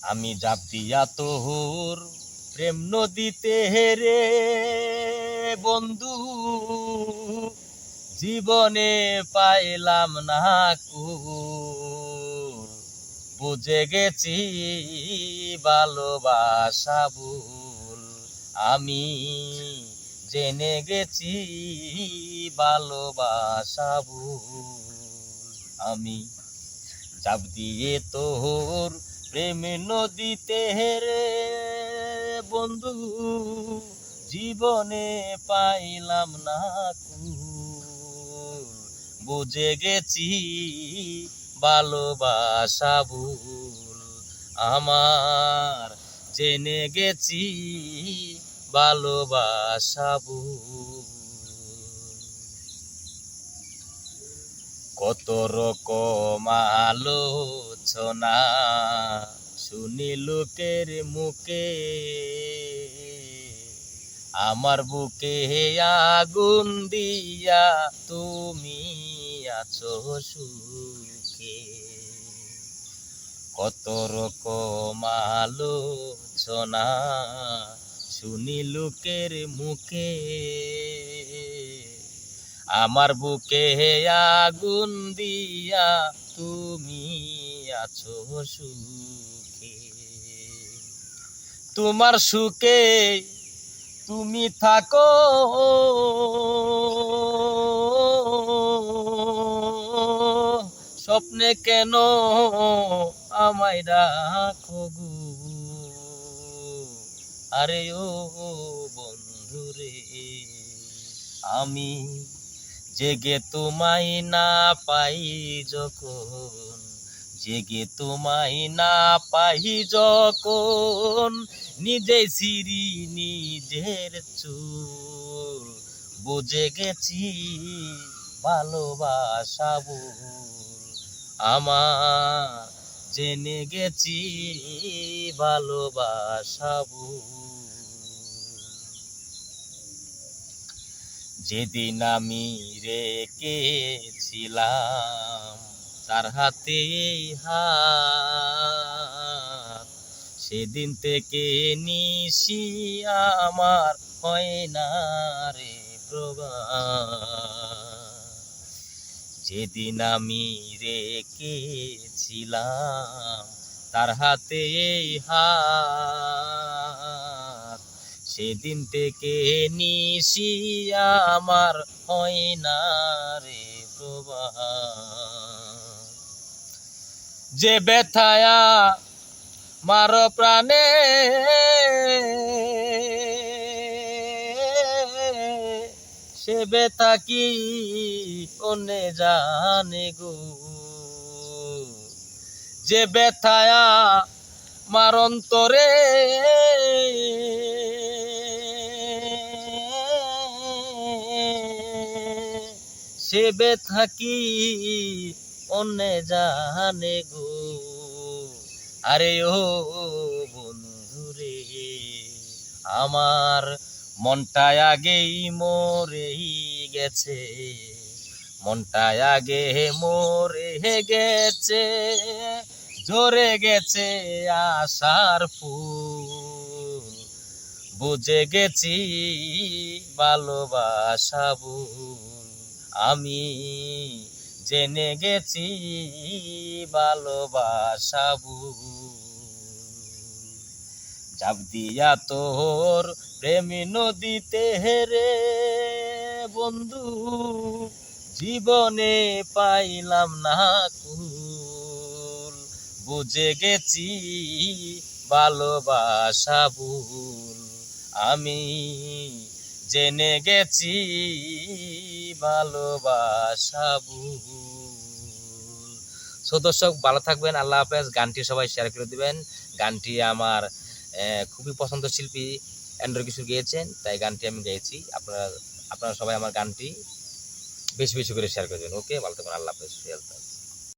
আমি জাপ দিয়া তোর প্রেম নদীতে হেরে বন্ধু, জীবনে পাইলাম না কুল। বুঝে গেছি ভালোবাসা ভুল, আমি জেনে গেছি ভালোবাসা ভুল। আমি জাপ দিয়ে তোর প্রেম নদীতে হেরে বন্ধু, জীবনে পাইলাম না কুল। বুঝে গেছি ভালোবাসা ভুল, আমার জেনে গেছি ভালোবাসা ভুল। কত রকম আলোচনা শুনি লোকের মুখে, আমার বুকে আগুন দিয়া তুমি আছো সুখে। কত রকম আলোচনা শুনি লোকের মুখে, আমার বুকে আগুন দিয়া তুমি আছো সুখে। তোমার সুখে তুমি থাকো, স্বপ্নে কেন আমায় রাখো গো। আরে ও বন্ধুরে, আমি জেগে তোমায় না পাই যখন, জেগে তোমায় না পাই যখন, নিজেই সিঁড়ি নিজের চুল। বুঝে গেছি ভালোবাসা ভুল, আমার জেনে গেছি ভালোবাসা ভুল। যেদিন আমি রেখেছিলাম তার হাতে হাত, সেদিন থেকে নিশি আমার হয় না রে প্রভাত। যেদিন আমি রেখেছিলাম তার হাতে হাত, সেদিন থেকে নিশি আমার হয় না রে প্রভাত। যে ব্যথায়া মার প্রাণে সে ব্যথা কি অন্যে জানে গো। যে ব্যথায়া মার অন্তরে সে ব্যথা কি অন্যে জানে গো। আরে ও বন্ধুরে, আমার মনটা আগেই মরেই গেছে, মনটা আগে মরে গেছে, ঝরে গেছে আশার ফুল। বুঝে গেছি ভালোবাসা ভুল, আমি জেনে গেছি ভালোবাসা ভুল। জাপ দিয়া তোর প্রেম নদীতে হেরে বন্ধু, জীবনে পাইলাম না কুল। বুঝে গেছি ভালোবাসা ভুল, আমি জেনে গেছি ভালোবাসা ভুল। সো দর্শক, ভালো থাকবেন, আল্লাহ হাফেজ। গানটি সবাই শেয়ার করে দিবেন। গানটি আমার খুবই পছন্দ শিল্পী এন্ড্রু কিশোর গেয়েছেন, তাই গানটি আমি গেয়েছি। আপনারা সবাই আমার গানটি বেশি বেশি করে শেয়ার করে দেবেন। ওকে, ভালো থাকবেন, আল্লাহ হাফেজ।